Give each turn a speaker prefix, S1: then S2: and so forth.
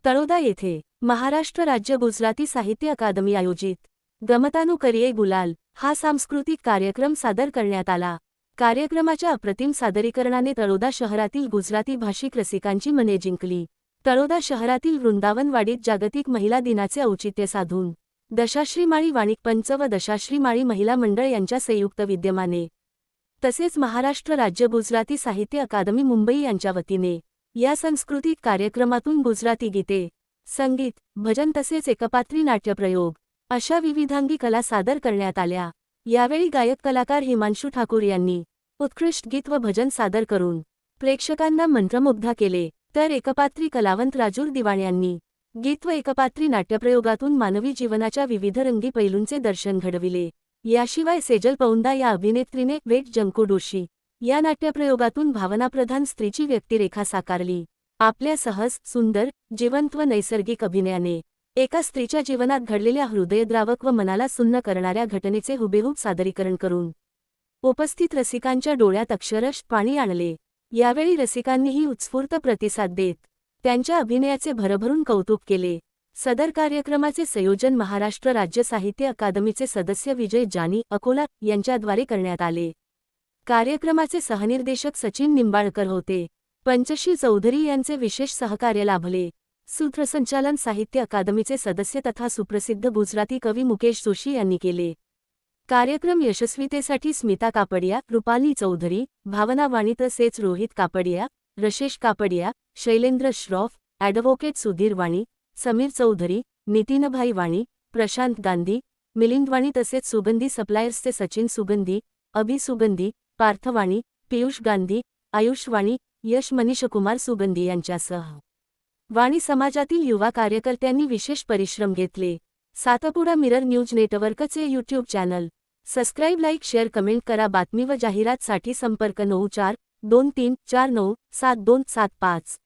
S1: तळोदा येथे महाराष्ट्र राज्य गुजराती साहित्य अकादमी आयोजित गमतानु करिये गुलाल हा सांस्कृतिक कार्यक्रम सादर करण्यात आला। कार्यक्रमाच्या अप्रतिम सादरीकरणाने तळोदा शहरातील गुजराती भाषिक रसिकांची मने जिंकली। तळोदा शहरातील वृंदावनवाडीत जागतिक महिला दिनाचे औचित्य साधून दशाश्री माळी वाणिक पंच व दशाश्री माळी महिला मंडळ यांच्या संयुक्त विद्यमाने तसेच महाराष्ट्र राज्य गुजराती साहित्य अकादमी मुंबई यांच्या वतीने या सांस्कृतिक कार्यक्रमातून गुजराती गीते, संगीत, भजन तसेच एकपात्री नाट्यप्रयोग अशा विविधांगी कला सादर करण्यात आल्या। यावेळी गायक कलाकार हिमांशु ठाकूर यांनी उत्कृष्ट गीत व भजन सादर करून प्रेक्षकांना मंत्रमुग्ध केले, तर एकपात्री कलावंत राजूर दिवाण यांनी गीत व एकपात्री नाट्यप्रयोगातून मानवी जीवनाच्या विविध रंगी पैलूंचे दर्शन घडविले। याशिवाय सेजल पौंदा या अभिनेत्रीने वेट जंकू डोशी या नाट्यप्रयोगातून भावनाप्रधान स्त्रीची व्यक्तिरेखा साकारली। आपल्या सहज, सुंदर, जिवंत व नैसर्गिक अभिनयाने एका स्त्रीच्या जीवनात घडलेल्या हृदयद्रावक व मनाला सुन्न करणाऱ्या घटनेचे हुबेहूब सादरीकरण करून उपस्थित रसिकांच्या डोळ्यात अक्षरशः पाणी आणले। यावेळी रसिकांनीही उत्स्फूर्त प्रतिसाद देत त्यांच्या अभिनयाचे भरभरून कौतुक केले। सदर कार्यक्रमाचे संयोजन महाराष्ट्र राज्य साहित्य अकादमीचे सदस्य विजय जानी अकोला यांच्याद्वारे करण्यात आले। कार्यक्रमाचे सहनिर्देशक सचिन निंबाळकर होते। पंचशी चौधरी यांचे विशेष सहकार्य लाभले। सूत्रसंचालन साहित्य अकादमीचे सदस्य तथा सुप्रसिद्ध गुजराती कवी मुकेश जोशी यांनी केले। कार्यक्रम यशस्वीतेसाठी स्मिता कापडिया, रुपाली चौधरी, भावना वाणी तसेच रोहित कापडिया, रशेश कापडिया, शैलेंद्र श्रॉफ, ॲडव्होकेट सुधीर वाणी, समीर चौधरी, नितीनभाई वाणी, प्रशांत गांधी, मिलिंद वाणी तसेच सुगंधी सप्लायर्सचे सचिन सुगंधी, अभि सुगंधी, पार्थ वाणी, पियुष गांधी, आयुष वाणी, यश मनीषकुमार सुगंधी यांच्यासह वाणी समाजातील युवा कार्यकर्त्यांनी विशेष परिश्रम घेतले। सातपुडा मिरर न्यूज नेटवर्कचे YouTube channel subscribe, like, share, comment करा। बातमी व जाहिरात साठी संपर्क 9423497275।